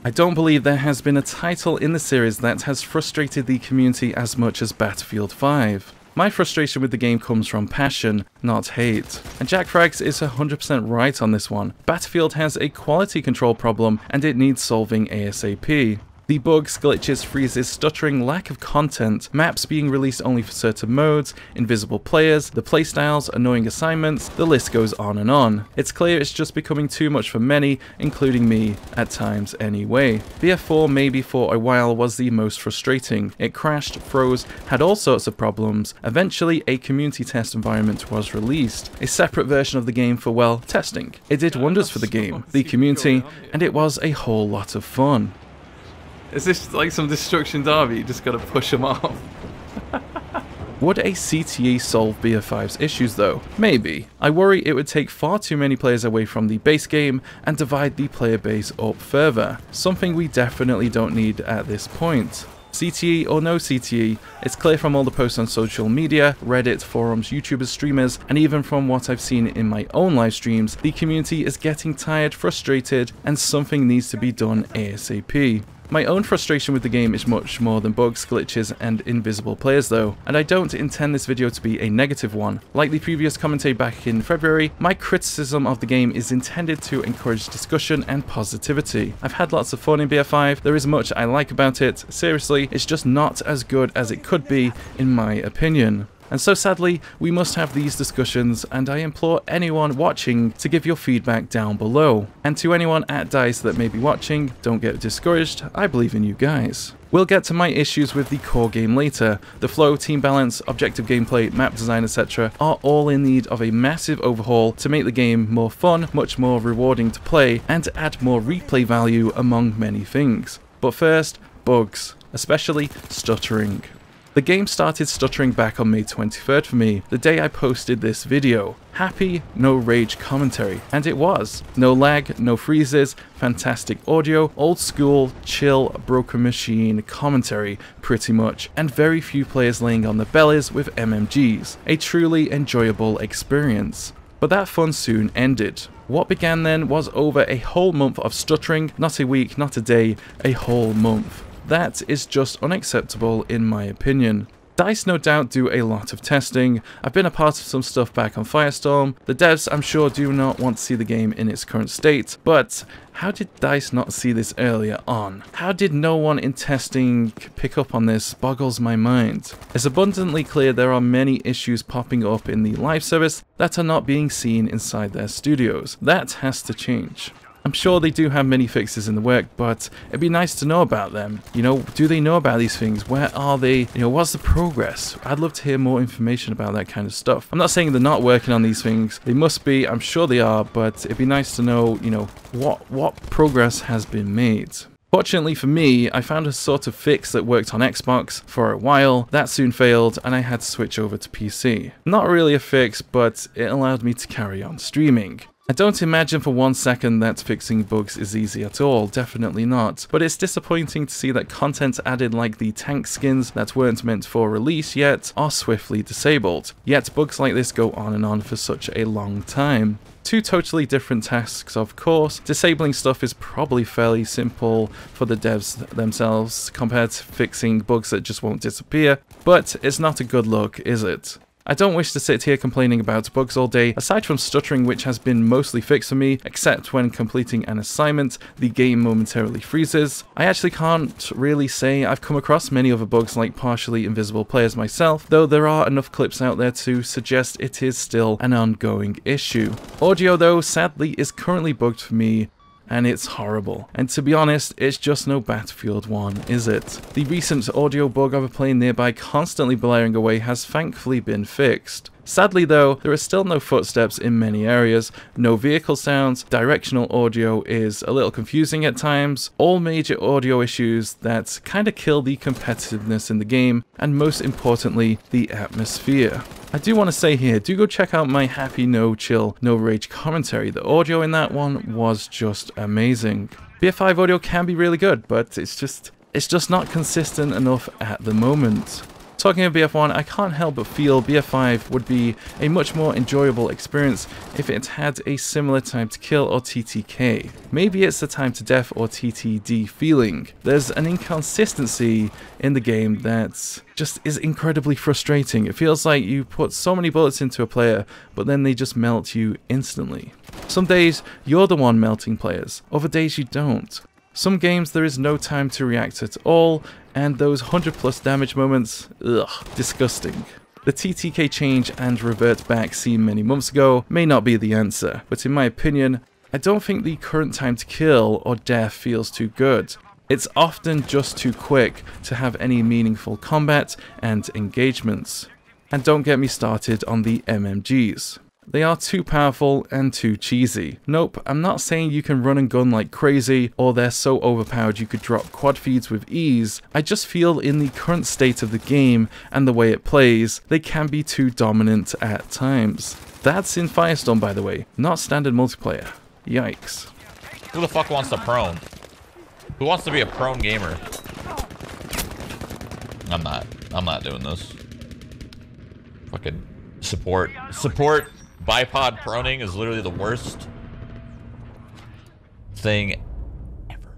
I don't believe there has been a title in the series that has frustrated the community as much as Battlefield 5. My frustration with the game comes from passion, not hate. And Jack Frags is 100% right on this one. Battlefield has a quality control problem and it needs solving ASAP. The bugs, glitches, freezes, stuttering, lack of content, maps being released only for certain modes, invisible players, the playstyles, annoying assignments, the list goes on and on. It's clear it's just becoming too much for many, including me, at times anyway. BF4 maybe for a while was the most frustrating. It crashed, froze, had all sorts of problems. Eventually a community test environment was released. A separate version of the game for, well, testing. It did wonders for the game, the community, and it was a whole lot of fun. Is this like some destruction derby? You just gotta push them off. Would a CTE solve BF5's issues though? Maybe. I worry it would take far too many players away from the base game and divide the player base up further. Something we definitely don't need at this point. CTE or no CTE, it's clear from all the posts on social media, Reddit, forums, YouTubers, streamers, and even from what I've seen in my own live streams, the community is getting tired, frustrated, and something needs to be done ASAP. My own frustration with the game is much more than bugs, glitches, and invisible players though, and I don't intend this video to be a negative one. Like the previous commentary back in February, my criticism of the game is intended to encourage discussion and positivity. I've had lots of fun in BF5, there is much I like about it, seriously, it's just not as good as it could be in my opinion. And so sadly, we must have these discussions, and I implore anyone watching to give your feedback down below. And to anyone at DICE that may be watching, don't get discouraged, I believe in you guys. We'll get to my issues with the core game later. The flow, team balance, objective gameplay, map design, etc. are all in need of a massive overhaul to make the game more fun, much more rewarding to play, and add more replay value among many things. But first, bugs, especially stuttering. The game started stuttering back on May 23rd for me, the day I posted this video. Happy, no rage commentary, and it was. No lag, no freezes, fantastic audio, old school, chill, broken machine commentary, pretty much, and very few players laying on their bellies with MMGs. A truly enjoyable experience. But that fun soon ended. What began then was over a whole month of stuttering, not a week, not a day, a whole month. That is just unacceptable in my opinion. DICE no doubt do a lot of testing. I've been a part of some stuff back on Firestorm. The devs I'm sure do not want to see the game in its current state, but how did DICE not see this earlier on? How did no one in testing pick up on this boggles my mind. It's abundantly clear there are many issues popping up in the live service that are not being seen inside their studios. That has to change. I'm sure they do have many fixes in the work, but it'd be nice to know about them. You know, do they know about these things? Where are they? You know, what's the progress? I'd love to hear more information about that kind of stuff. I'm not saying they're not working on these things. They must be, I'm sure they are, but it'd be nice to know, you know, what progress has been made. Fortunately for me, I found a sort of fix that worked on Xbox for a while. That soon failed and I had to switch over to PC. Not really a fix, but it allowed me to carry on streaming. I don't imagine for 1 second that fixing bugs is easy at all, definitely not, but it's disappointing to see that content added like the tank skins that weren't meant for release yet are swiftly disabled, yet bugs like this go on and on for such a long time. Two totally different tasks of course. Disabling stuff is probably fairly simple for the devs themselves compared to fixing bugs that just won't disappear, but it's not a good look, is it? I don't wish to sit here complaining about bugs all day, aside from stuttering which has been mostly fixed for me, except when completing an assignment, the game momentarily freezes. I actually can't really say I've come across many other bugs like partially invisible players myself, though there are enough clips out there to suggest it is still an ongoing issue. Audio though, sadly, is currently bugged for me, and it's horrible. And to be honest, it's just no Battlefield 1, is it? The recent audio bug of a plane nearby constantly blaring away has thankfully been fixed. Sadly though, there are still no footsteps in many areas, no vehicle sounds, directional audio is a little confusing at times, all major audio issues that kinda kill the competitiveness in the game, and most importantly, the atmosphere. I do want to say here, do go check out my happy, no chill, no rage commentary. The audio in that one was just amazing. BF5 audio can be really good, but it's just not consistent enough at the moment. Talking of BF1, I can't help but feel BF5 would be a much more enjoyable experience if it had a similar time to kill or TTK. Maybe it's the time to death or TTD feeling. There's an inconsistency in the game that just is incredibly frustrating. It feels like you put so many bullets into a player, but then they just melt you instantly. Some days you're the one melting players, other days you don't. Some games there is no time to react at all, and those 100+ damage moments, ugh, disgusting. The TTK change and revert back seen many months ago may not be the answer, but in my opinion, I don't think the current time to kill or death feels too good. It's often just too quick to have any meaningful combat and engagements. And don't get me started on the MMGs. They are too powerful and too cheesy. Nope, I'm not saying you can run and gun like crazy, or they're so overpowered you could drop quad feeds with ease. I just feel in the current state of the game and the way it plays, they can be too dominant at times. That's in Firestorm, by the way, not standard multiplayer. Yikes. Who the fuck wants to prone? Who wants to be a prone gamer? I'm not doing this. Fucking support bipod proning is literally the worst thing ever.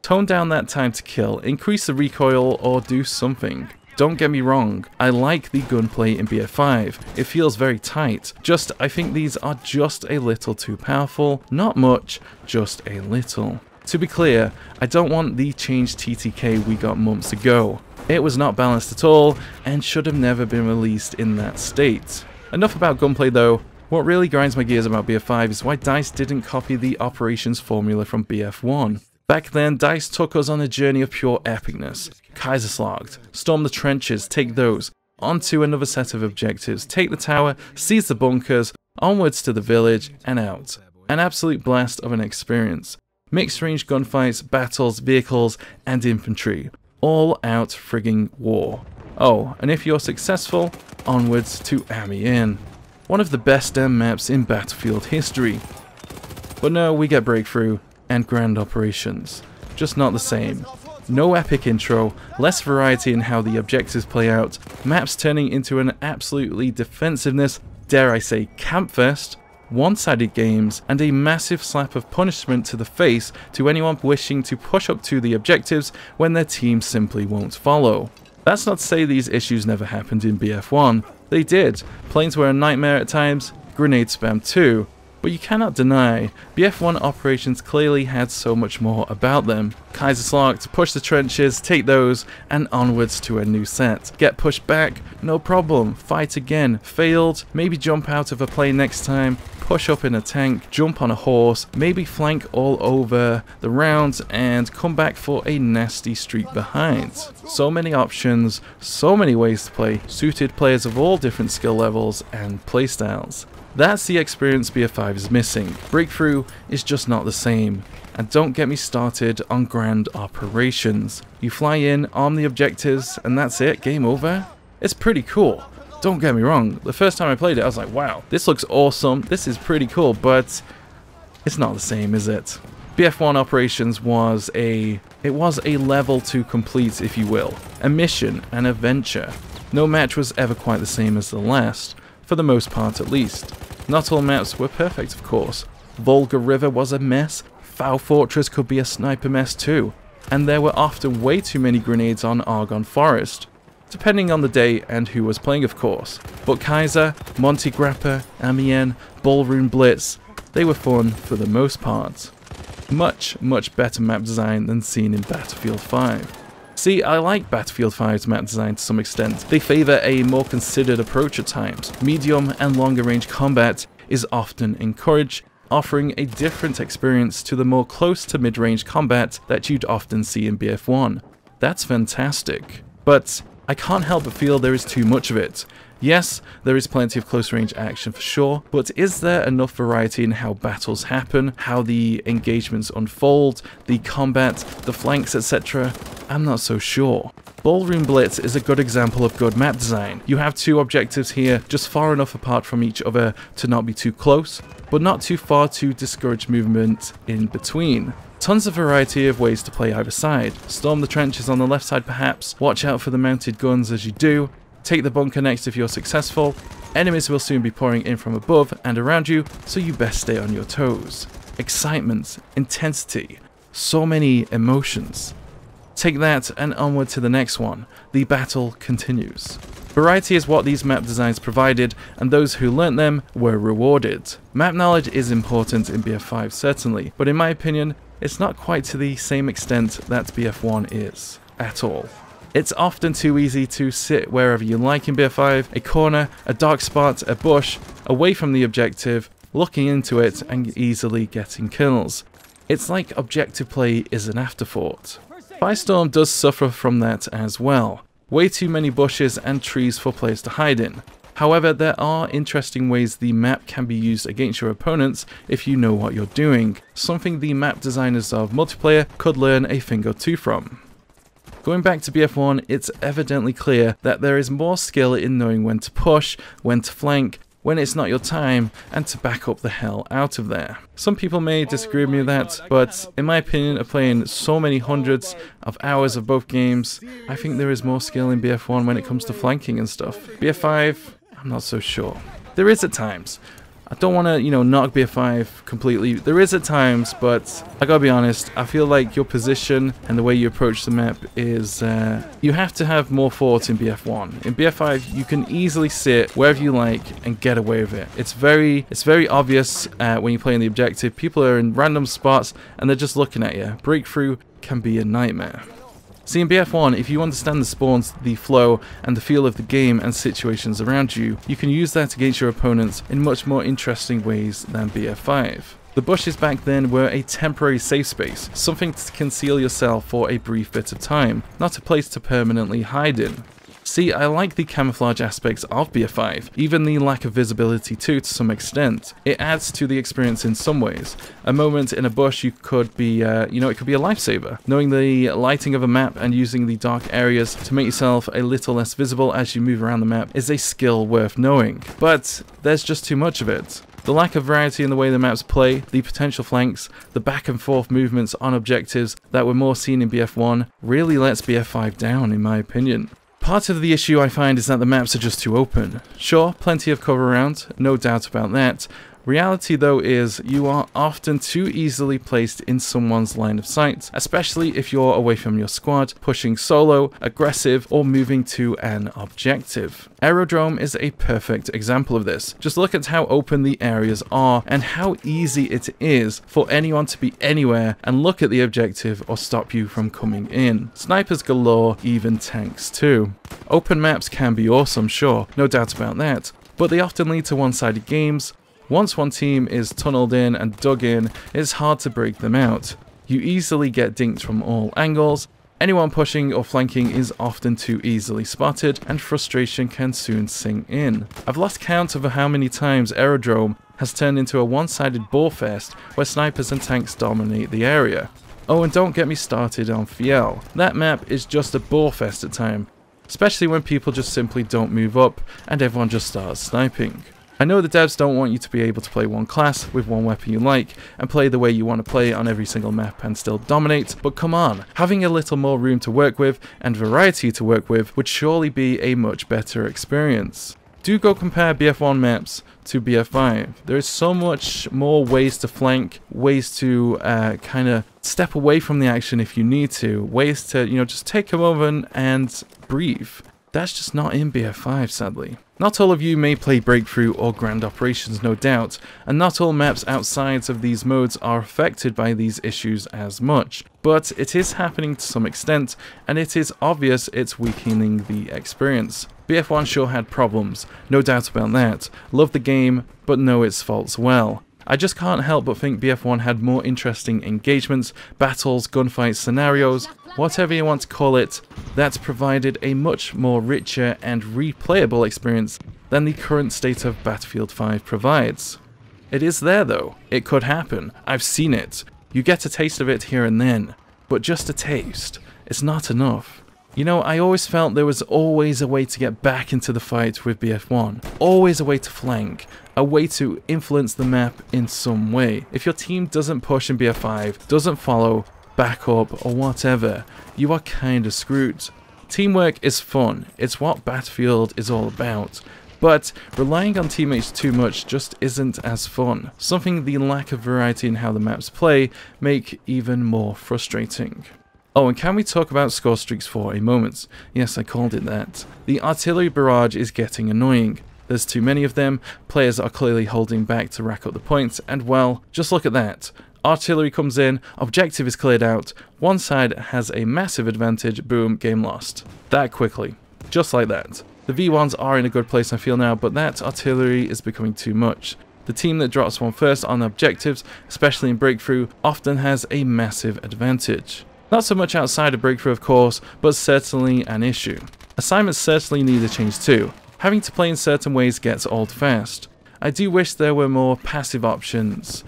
Tone down that time to kill, increase the recoil, or do something. Don't get me wrong, I like the gunplay in BF5, it feels very tight, I think these are just a little too powerful, not much, just a little. To be clear, I don't want the changed TTK we got months ago. It was not balanced at all, and should have never been released in that state. Enough about gunplay though. What really grinds my gears about BF5 is why DICE didn't copy the operations formula from BF1. Back then, DICE took us on a journey of pure epicness. Kaiserslacht, storm the trenches, take those, onto another set of objectives, take the tower, seize the bunkers, onwards to the village, and out. An absolute blast of an experience. Mixed range gunfights, battles, vehicles, and infantry. All out frigging war. Oh, and if you're successful, onwards to Amiens. One of the best damn maps in Battlefield history. But no, we get breakthrough and grand operations. Just not the same. No epic intro, less variety in how the objectives play out, maps turning into an absolutely defensiveness, dare I say campfest, one-sided games, and a massive slap of punishment to the face to anyone wishing to push up to the objectives when their team simply won't follow. That's not to say these issues never happened in BF1, they did. Planes were a nightmare at times, grenade spam too, but you cannot deny BF1 operations clearly had so much more about them. Kaiserslacht, push the trenches, take those, and onwards to a new set. Get pushed back, no problem, fight again, failed, maybe jump out of a plane next time, push up in a tank, jump on a horse, maybe flank all over the rounds, and come back for a nasty streak behind. So many options, so many ways to play, suited players of all different skill levels and playstyles. That's the experience BF5 is missing. Breakthrough is just not the same. And don't get me started on grand operations. You fly in, arm the objectives, and that's it, game over? It's pretty cool. Don't get me wrong, the first time I played it I was like, wow, this looks awesome, this is pretty cool, but it's not the same, is it? BF1 operations was a level to complete, if you will. A mission, an adventure. No match was ever quite the same as the last, for the most part at least. Not all maps were perfect, of course. Volga River was a mess, Foul Fortress could be a sniper mess too, and there were often way too many grenades on Argonne Forest. Depending on the day and who was playing, of course. But Kaiser, Monte Grappa, Amiens, Ballroom Blitz, they were fun for the most part. Much, much better map design than seen in Battlefield 5. See, I like Battlefield 5's map design to some extent. They favour a more considered approach at times. Medium and longer range combat is often encouraged, offering a different experience to the more close to mid-range combat that you'd often see in BF1. That's fantastic. But I can't help but feel there is too much of it. Yes, there is plenty of close-range action for sure, but is there enough variety in how battles happen, how the engagements unfold, the combat, the flanks, etc.? I'm not so sure. Ballroom Blitz is a good example of good map design. You have two objectives here, just far enough apart from each other to not be too close, but not too far to discourage movement in between. Tons of variety of ways to play either side. Storm the trenches on the left side perhaps, watch out for the mounted guns as you do, take the bunker next if you're successful. Enemies will soon be pouring in from above and around you, so you best stay on your toes. Excitement, intensity, so many emotions. Take that and onward to the next one. The battle continues. Variety is what these map designs provided, and those who learnt them were rewarded. Map knowledge is important in BF5 certainly, but in my opinion, it's not quite to the same extent that BF1 is, at all. It's often too easy to sit wherever you like in BF5, a corner, a dark spot, a bush, away from the objective, looking into it and easily getting kills. It's like objective play is an afterthought. Firestorm does suffer from that as well. Way too many bushes and trees for players to hide in. However, there are interesting ways the map can be used against your opponents if you know what you're doing, something the map designers of multiplayer could learn a thing or two from. Going back to BF1, it's evidently clear that there is more skill in knowing when to push, when to flank, when it's not your time, and to back up the hell out of there. Some people may disagree with me with that, but in my opinion of playing so many hundreds of hours of both games, I think there is more skill in BF1 when it comes to flanking and stuff. BF5, I'm not so sure. There is at times. I don't want to, knock BF5 completely. There is at times, but I gotta be honest, I feel like your position and the way you approach the map is, you have to have more thought in BF1. In BF5, you can easily sit wherever you like and get away with it. It's very obvious when you play in the objective. People are in random spots and they're just looking at you. Breakthrough can be a nightmare. See, in BF1, if you understand the spawns, the flow, and the feel of the game and situations around you, you can use that against your opponents in much more interesting ways than BF5. The bushes back then were a temporary safe space, something to conceal yourself for a brief bit of time, not a place to permanently hide in. See, I like the camouflage aspects of BF5, even the lack of visibility too to some extent. It adds to the experience in some ways. A moment in a bush could be, it could be a lifesaver. Knowing the lighting of a map and using the dark areas to make yourself a little less visible as you move around the map is a skill worth knowing. But there's just too much of it. The lack of variety in the way the maps play, the potential flanks, the back and forth movements on objectives that were more seen in BF1 really lets BF5 down in my opinion. Part of the issue I find is that the maps are just too open. Sure, plenty of cover around, no doubt about that. Reality though is you are often too easily placed in someone's line of sight, especially if you're away from your squad, pushing solo, aggressive, or moving to an objective. Aerodrome is a perfect example of this. Just look at how open the areas are and how easy it is for anyone to be anywhere and look at the objective or stop you from coming in. Snipers galore, even tanks too. Open maps can be awesome, sure, no doubt about that, but they often lead to one-sided games. Once one team is tunneled in and dug in, it's hard to break them out. You easily get dinked from all angles, anyone pushing or flanking is often too easily spotted, and frustration can soon sink in. I've lost count of how many times Aerodrome has turned into a one-sided ballfest where snipers and tanks dominate the area. Oh, and don't get me started on Fiel. That map is just a ballfest at times, especially when people just simply don't move up and everyone just starts sniping. I know the devs don't want you to be able to play one class with one weapon you like and play the way you want to play on every single map and still dominate, but come on, having a little more room to work with and variety to work with would surely be a much better experience. Do go compare BF1 maps to BF5. There is so much more ways to flank, ways to kind of step away from the action if you need to, ways to, just take a moment and breathe. That's just not in BF5, sadly. Not all of you may play Breakthrough or Grand Operations, no doubt, and not all maps outside of these modes are affected by these issues as much, but it is happening to some extent, and it is obvious it's weakening the experience. BF1 sure had problems, no doubt about that. Love the game, but know its faults well. I just can't help but think BF1 had more interesting engagements, battles, gunfights, scenarios, whatever you want to call it, that provided a much more richer and replayable experience than the current state of Battlefield 5 provides. It is there though, it could happen, I've seen it, you get a taste of it here and then, but just a taste, it's not enough. I always felt there was always a way to get back into the fight with BF1, always a way to flank, a way to influence the map in some way. If your team doesn't push in BF5, doesn't follow, back up, or whatever, you are kind of screwed. Teamwork is fun, it's what Battlefield is all about, but relying on teammates too much just isn't as fun, something the lack of variety in how the maps play make even more frustrating. Oh, and can we talk about score streaks for a moment? Yes, I called it that. The artillery barrage is getting annoying. There's too many of them, players are clearly holding back to rack up the points, and well, just look at that. Artillery comes in, objective is cleared out, one side has a massive advantage, boom, game lost. That quickly. Just like that. The V1s are in a good place I feel now, but that artillery is becoming too much. The team that drops one first on objectives, especially in Breakthrough, often has a massive advantage. Not so much outside of Breakthrough of course, but certainly an issue. Assignments certainly need a change too. Having to play in certain ways gets old fast. I do wish there were more passive options.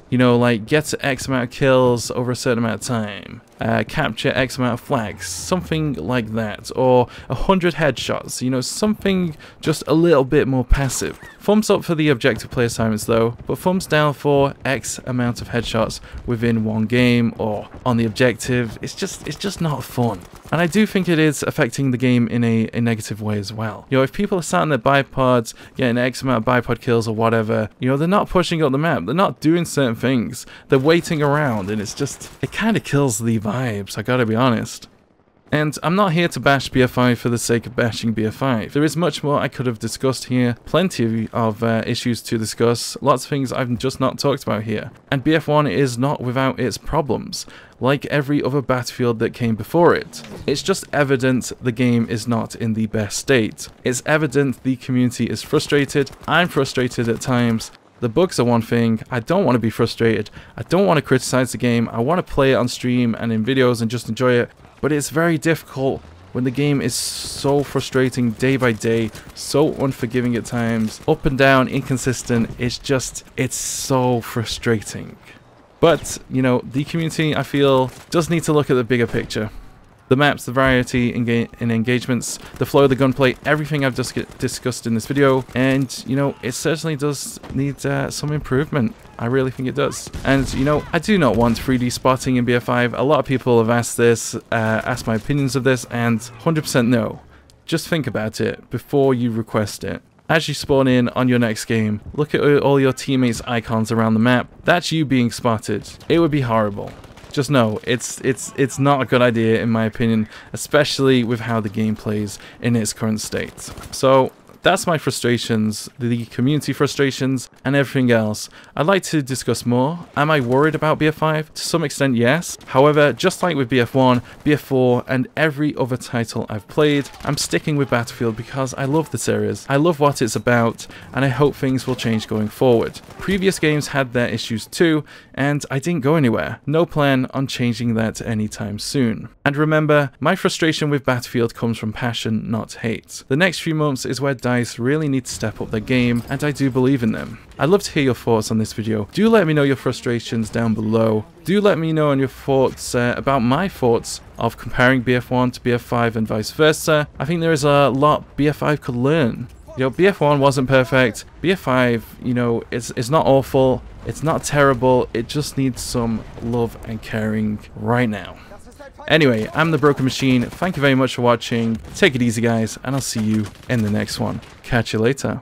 You know, like get X amount of kills over a certain amount of time, capture X amount of flags, something like that, or 100 headshots, you know, something just a little bit more passive. Thumbs up for the objective play assignments though, but thumbs down for X amount of headshots within one game or on the objective. It's just not fun. And I do think it is affecting the game in a negative way as well. You know, if people are sat in their bipods, getting X amount of bipod kills or whatever, you know, they're not pushing up the map, they're not doing certain things, they're waiting around, and it kind of kills the vibes, I gotta be honest. And I'm not here to bash BF5 for the sake of bashing BF5. There is much more I could have discussed here, plenty of issues to discuss, lots of things I've just not talked about here. And BF1 is not without its problems, like every other Battlefield that came before it. It's just evident the game is not in the best state. It's evident the community is frustrated, I'm frustrated at times. The bugs are one thing, I don't want to be frustrated, I don't want to criticize the game, I want to play it on stream and in videos and just enjoy it, but it's very difficult when the game is so frustrating day by day, so unforgiving at times, up and down, inconsistent, it's so frustrating. But, you know, the community, I feel, does need to look at the bigger picture. The maps, the variety in engagements, the flow of the gunplay, everything I've just discussed in this video, and, you know, it certainly does need some improvement. I really think it does. And, you know, I do not want 3D spotting in BF5. A lot of people have asked this, asked my opinions of this, and 100% no. Just think about it before you request it. As you spawn in on your next game, look at all your teammates' icons around the map. That's you being spotted. It would be horrible. Just know, it's not a good idea in my opinion, especially with how the game plays in its current state. So that's my frustrations, the community frustrations, and everything else. I'd like to discuss more. Am I worried about BF5? To some extent, yes. However, just like with BF1, BF4, and every other title I've played, I'm sticking with Battlefield because I love the series. I love what it's about, and I hope things will change going forward. Previous games had their issues too, and I didn't go anywhere. No plan on changing that anytime soon. And remember, my frustration with Battlefield comes from passion, not hate. The next few months is where DICE really need to step up their game, and I do believe in them. I'd love to hear your thoughts on this video. Do let me know your frustrations down below. Do let me know on your thoughts about my thoughts of comparing BF1 to BF5 and vice versa. I think there is a lot BF5 could learn. You know, BF1 wasn't perfect. BF5, you know, it's not awful. It's not terrible. It just needs some love and caring right now. Anyway, I'm TheBrokenMachine. Thank you very much for watching. Take it easy, guys, and I'll see you in the next one. Catch you later.